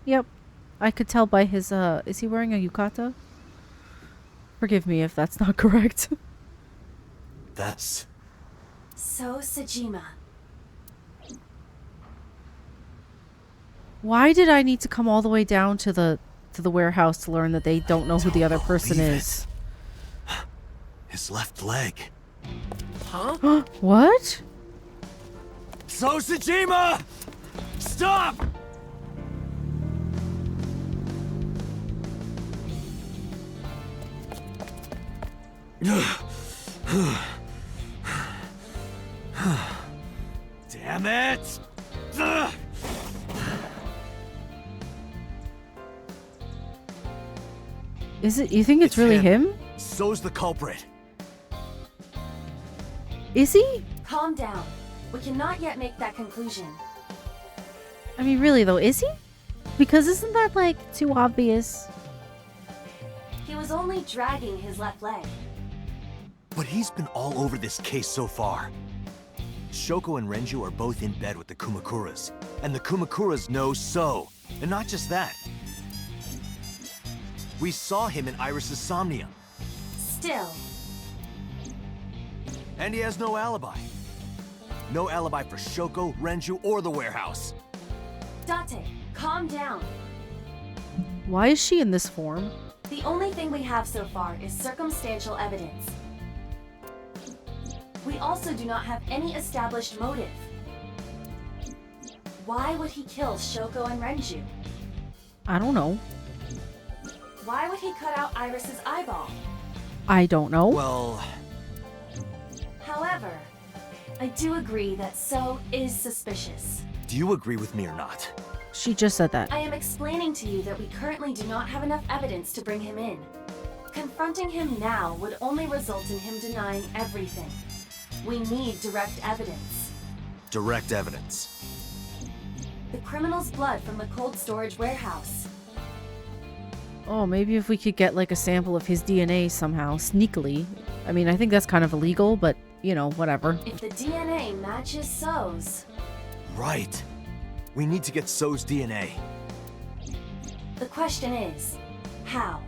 Yep. I could tell by his, is he wearing a yukata? Forgive me if that's not correct. That's... So Sejima. Why did I need to come all the way down to the warehouse to learn that they don't know who the other person is? His left leg. Huh? What? So Sejima! Stop! Damn it! Is it? You think it's really him? So's the culprit. Is he? Calm down. We cannot yet make that conclusion. I mean, really though, is he? Because isn't that too obvious? He was only dragging his left leg. But he's been all over this case so far. Shoko and Renju are both in bed with the Kumakuras, and the Kumakuras know So. And not just that. We saw him in Iris's Somnium. Still. And he has no alibi. No alibi for Shoko, Renju, or the warehouse. Date, calm down. Why is she in this form? The only thing we have so far is circumstantial evidence. We also do not have any established motive. Why would he kill Shoko and Renju? I don't know. Why would he cut out Iris's eyeball? I don't know. Well, However, I do agree that So is suspicious. do you agree with me or not? She just said that. I am explaining to you that we currently do not have enough evidence to bring him in. Confronting him now would only result in him denying everything. We need direct evidence. Direct evidence. The criminal's blood from the cold storage warehouse. Oh, maybe if we could get like a sample of his DNA somehow, sneakily. I mean, I think that's kind of illegal, but, you know, whatever. If the DNA matches So's, Right. We need to get So's DNA. the question is, how?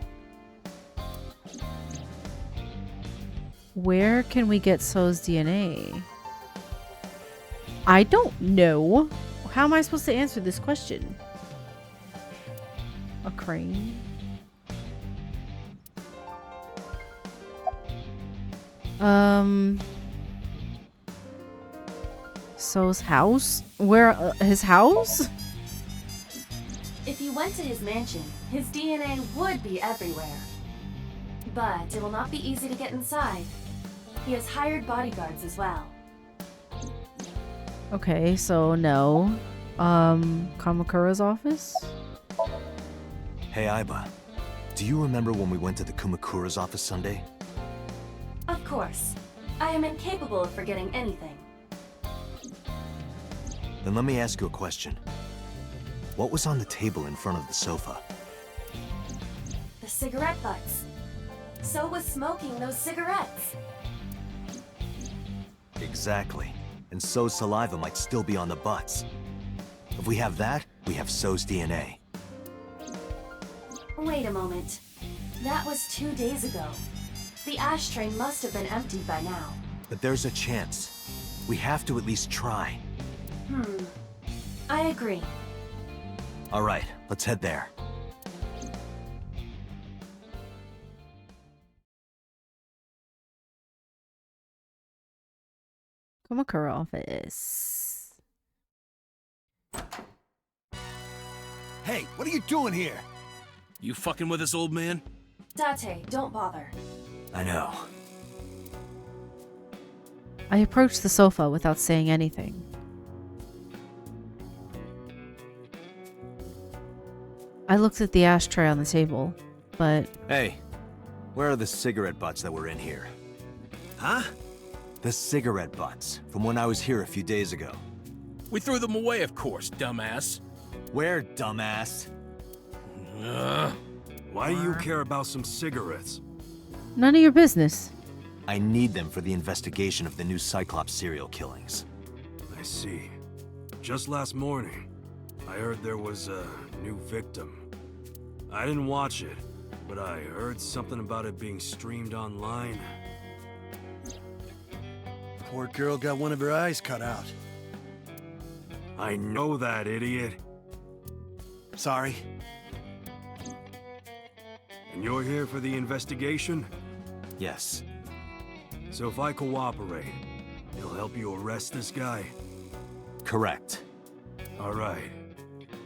Where can we get So's DNA? I don't know. How am I supposed to answer this question? A crane? So's house? Where, his house? If you went to his mansion, his DNA would be everywhere. But it will not be easy to get inside. He has hired bodyguards as well. Okay, so no. Kamakura's office? Hey, Aiba. Do you remember when we went to the Kumakura's office Sunday? Of course. I am incapable of forgetting anything. Then let me ask you a question. What was on the table in front of the sofa? The cigarette butts. So was smoking those cigarettes. Exactly. And So's saliva might still be on the butts. If we have that, we have So's DNA. Wait a moment. That was 2 days ago. The ashtray must have been emptied by now. But there's a chance. We have to at least try. I agree. All right, let's head there. Kamakura office. Hey, what are you doing here? You fucking with us, old man? Date, don't bother. I know. I approached the sofa without saying anything. I looked at the ashtray on the table, but... Hey, where are the cigarette butts that were in here? Huh? The cigarette butts, from when I was here a few days ago. We threw them away, of course, dumbass. Where, dumbass? Why do you care about some cigarettes? None of your business. I need them for the investigation of the new Cyclops serial killings. I see. Just last morning, I heard there was a new victim. I didn't watch it, but I heard something about it being streamed online. Poor girl got one of her eyes cut out. I know that, idiot. Sorry. And you're here for the investigation? Yes. So if I cooperate, it'll help you arrest this guy? Correct. All right.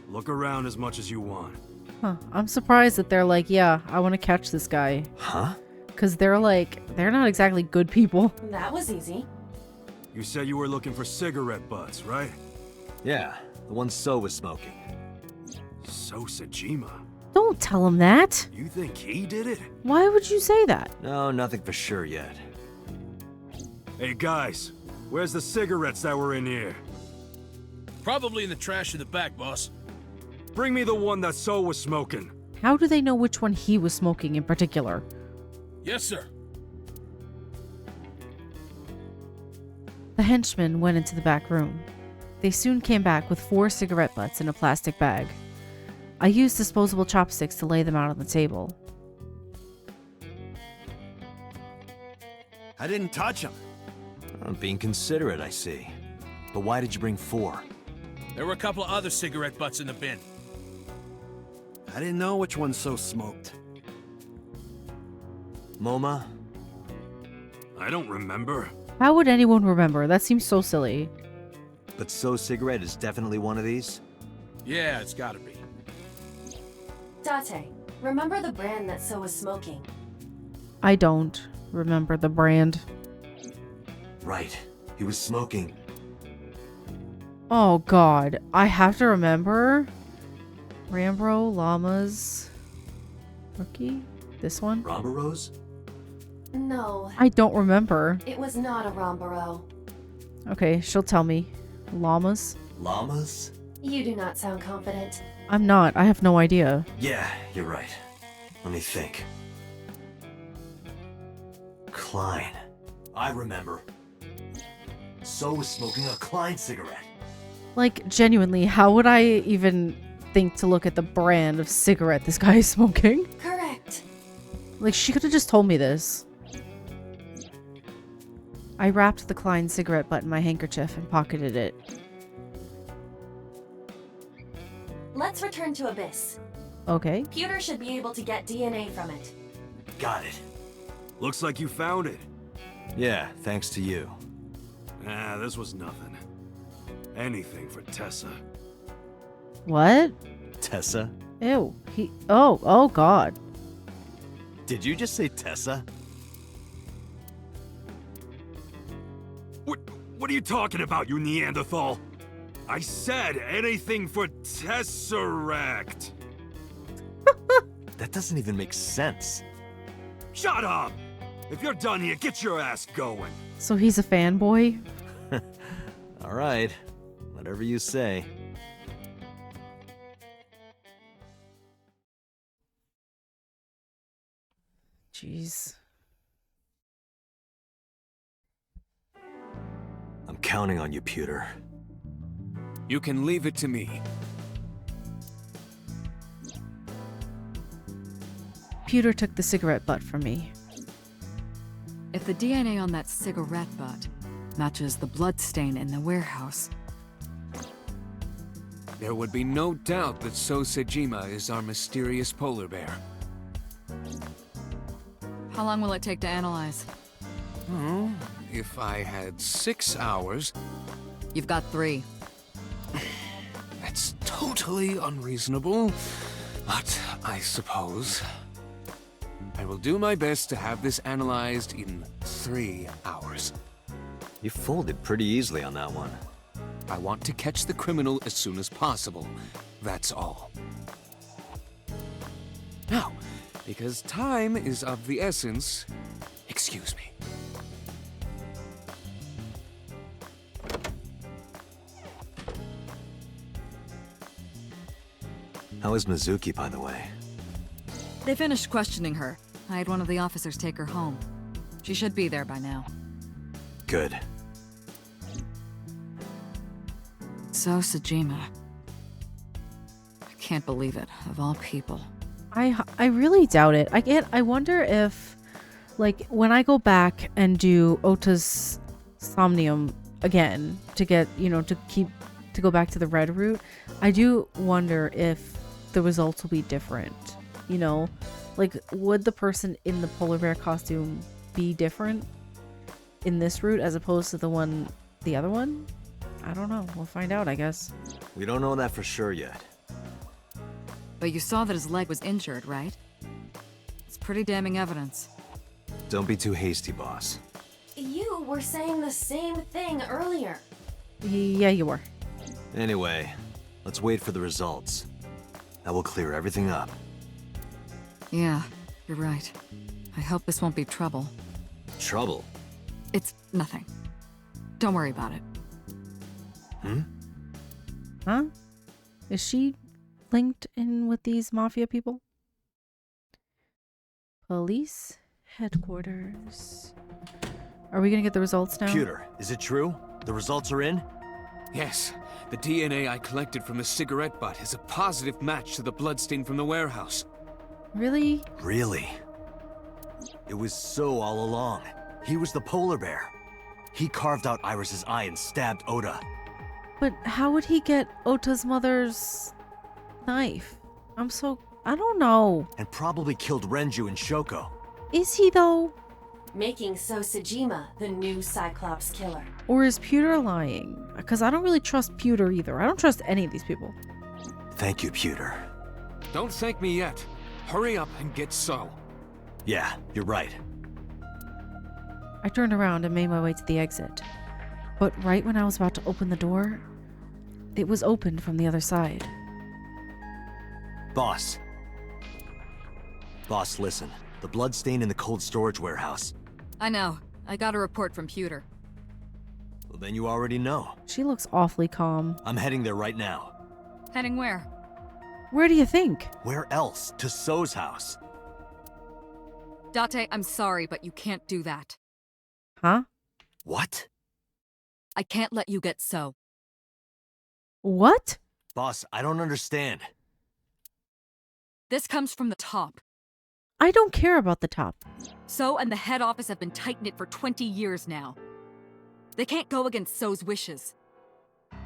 Look around as much as you want. Huh. I'm surprised that they're like, yeah, I want to catch this guy. Huh? Because they're like, they're not exactly good people. That was easy. You said you were looking for cigarette butts, right? Yeah, the one So was smoking. So Sajima. Don't tell him that. You think he did it? Why would you say that? No, nothing for sure yet. Hey guys, where's the cigarettes that were in here? Probably in the trash in the back, boss. Bring me the one that So was smoking. How do they know which one he was smoking in particular? Yes, sir. The henchmen went into the back room. They soon came back with 4 cigarette butts in a plastic bag. I used disposable chopsticks to lay them out on the table. I didn't touch him. Being considerate, I see. But why did you bring 4? There were a couple of other cigarette butts in the bin. I didn't know which one So smoked. MoMA? I don't remember. How would anyone remember? That seems so silly. But So Cigarette is definitely one of these? Yeah, it's gotta be. Date, remember the brand that So was smoking? I don't remember the brand. Right. He was smoking. Oh god. I have to remember. Rambro, Llamas, Rookie? This one? Rambaros? No. I don't remember. It was not a Rombaro. Okay, she'll tell me. Llamas? Llamas? You do not sound confident. I'm not. I have no idea. Yeah, you're right. Let me think. Klein. I remember. So was smoking a Klein cigarette. Like, genuinely, how would I even think to look at the brand of cigarette this guy is smoking? Correct. Like, she could have just told me this. I wrapped the Klein cigarette butt in my handkerchief and pocketed it. Let's return to Abyss. Okay. Pewter should be able to get DNA from it. Got it. Looks like you found it. Yeah, thanks to you. Ah, this was nothing. Anything for Tessa. What? Tessa? Ew. Oh god. Did you just say Tessa? What are you talking about, you Neanderthal? I said anything for Tesseract. That doesn't even make sense. Shut up! If you're done here, get your ass going. So he's a fanboy? All right. Whatever you say. Jeez. I'm counting on you, Pewter. You can leave it to me. Pewter took the cigarette butt from me. If the DNA on that cigarette butt matches the bloodstain in the warehouse, There would be no doubt that So Sejima is our mysterious polar bear. how long will it take to analyze? Oh, if I had 6 hours... You've got 3. That's totally unreasonable, but I suppose... I will do my best to have this analyzed in 3 hours. You folded pretty easily on that one. I want to catch the criminal as soon as possible. That's all. Now, because time is of the essence, excuse me. How is Mizuki, by the way? They finished questioning her. I had one of the officers take her home. She should be there by now. Good. So Sejima. I can't believe it, of all people. I really doubt it. I wonder if, like, when I go back and do Ota's Somnium again to get, to go back to the red route, I do wonder if the results will be different. Like, would the person in the polar bear costume be different in this route as opposed to the other one? I don't know. We'll find out, I guess. We don't know that for sure yet. But you saw that his leg was injured, right? It's pretty damning evidence. Don't be too hasty, boss. You were saying the same thing earlier. Yeah, you were. Anyway, let's wait for the results. That will clear everything up. Yeah, you're right. I hope this won't be trouble. Trouble? It's nothing. Don't worry about it. Huh? Is she linked in with these mafia people? Police headquarters. Are we gonna get the results now? Pewter, is it true? The results are in? Yes, the DNA I collected from the cigarette butt is a positive match to the bloodstain from the warehouse. Really? Really? It was So all along. He was the polar bear. He carved out Iris's eye and stabbed Ota. But how would he get Ota's mother's knife? I don't know. And probably killed Renju and Shoko. Is he though? Making So Sejima the new Cyclops killer. Or is Pewter lying? Because I don't really trust Pewter either. I don't trust any of these people. Thank you, Pewter. Don't thank me yet. Hurry up and get So. Yeah, you're right. I turned around and made my way to the exit. But right when I was about to open the door, it was opened from the other side. Boss. Boss, listen. The blood stain in the cold storage warehouse. I know. I got a report from Pewter. Well, then you already know. She looks awfully calm. I'm heading there right now. Heading where? Where do you think? Where else? To So's house. Date, I'm sorry, but you can't do that. Huh? What? I can't let you get So. What? Boss, I don't understand. This comes from the top. I don't care about the top. So and the head office have been tight-knit for 20 years now. They can't go against So's wishes.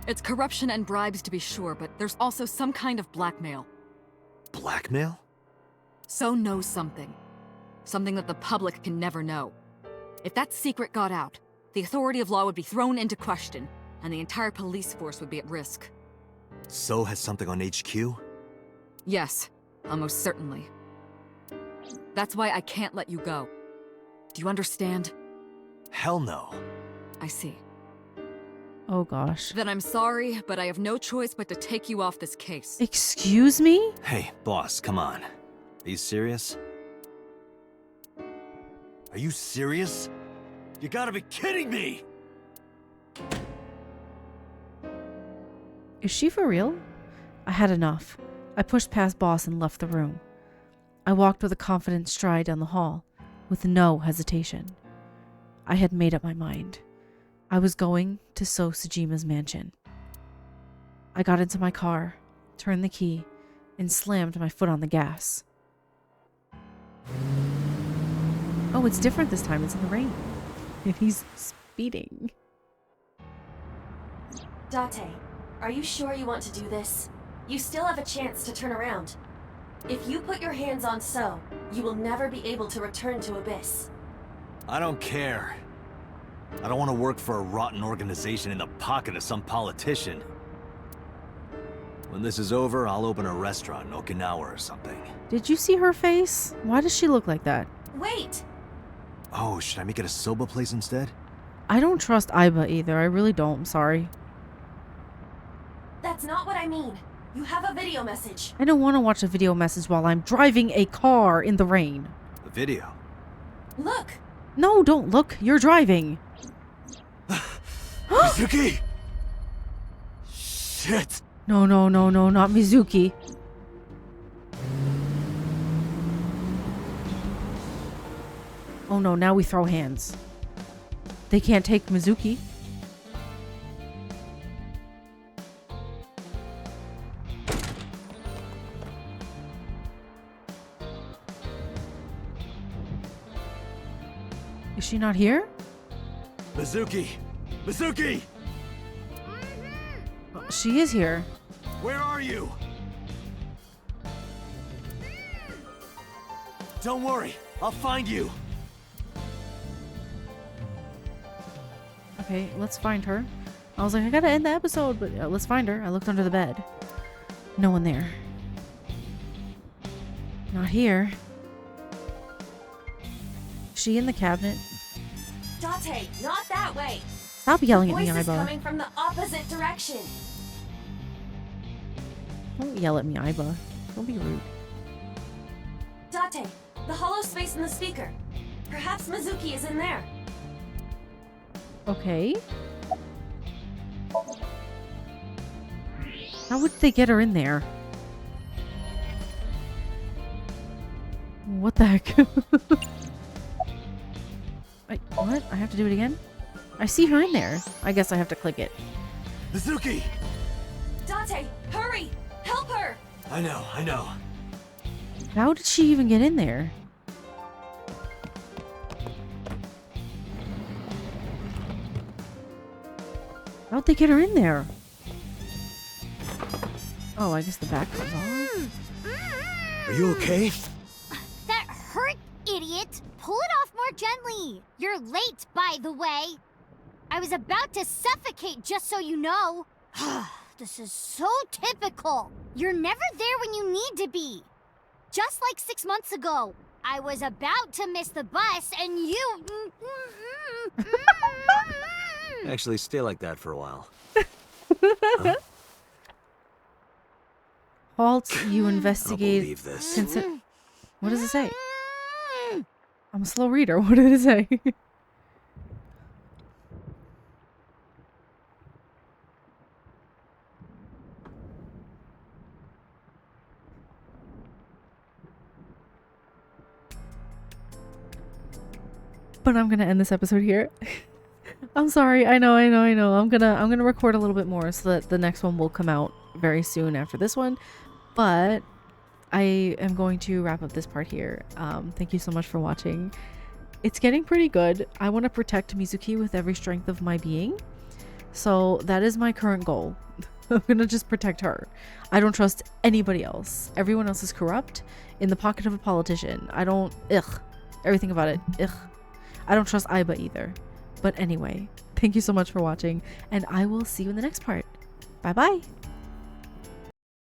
It's corruption and bribes to be sure, but there's also some kind of blackmail. Blackmail? So knows something. Something that the public can never know. If that secret got out, the authority of law would be thrown into question, and the entire police force would be at risk. So has something on HQ? Yes, almost certainly. That's why I can't let you go. Do you understand? Hell no. I see. Oh gosh. Then I'm sorry, but I have no choice but to take you off this case. Excuse me? Hey, boss, come on. Are you serious? Are you serious? You gotta be kidding me! Is she for real? I had enough. I pushed past boss and left the room. I walked with a confident stride down the hall, with no hesitation. I had made up my mind. I was going to So Sejima's mansion. I got into my car, turned the key, and slammed my foot on the gas. Oh, it's different this time. It's in the rain. And he's speeding. Date, are you sure you want to do this? You still have a chance to turn around. If you put your hands on So, you will never be able to return to Abyss. I don't care. I don't want to work for a rotten organization in the pocket of some politician. When this is over, I'll open a restaurant in Okinawa or something. Did you see her face? Why does she look like that? Wait! Oh, should I make it a soba place instead? I don't trust Aiba either. I really don't. I'm sorry. That's not what I mean. You have a video message. I don't want to watch a video message while I'm driving a car in the rain. A video? Look! No, don't look. You're driving. Mizuki! Shit! No, no, no, no, not Mizuki. Oh no, now we throw hands. They can't take Mizuki. Is she not here? Mizuki! Mizuki! She is here. Where are you? Don't worry, I'll find you. Okay, let's find her. I was like, I gotta end the episode, but let's find her. I looked under the bed. No one there. Not here. Is she in the cabinet? Date, not that way! Stop yelling at me, Voice is Aiba. coming from the opposite direction. Don't yell at me, Aiba. Don't be rude. Date, the hollow space in the speaker. Perhaps Mizuki is in there. Okay. How would they get her in there? What the heck? Wait, what? I have to do it again? I see her in there. I guess I have to click it. Mizuki! Date, hurry! Help her! I know. How did she even get in there? How'd they get her in there? Oh, I guess the back was on. Are you okay? That hurt, idiot! idiot! Pull it off more gently! You're late, by the way! I was about to suffocate, just so you know! This is so typical! You're never there when you need to be! Just like 6 months ago, I was about to miss the bus and you... Actually, stay like that for a while. Halt, you investigate. I don't believe this. What does it say? I'm a slow reader. What did it say? But I'm gonna end this episode here. I'm sorry. I know. I'm gonna record a little bit more so that the next one will come out very soon after this one. But I am going to wrap up this part here. Thank you so much for watching. It's getting pretty good. I want to protect Mizuki with every strength of my being. So that is my current goal. I'm gonna just protect her. I don't trust anybody else. Everyone else is corrupt, in the pocket of a politician. I don't... Everything about it. I don't trust Aiba either. But anyway, thank you so much for watching, and I will see you in the next part. Bye bye!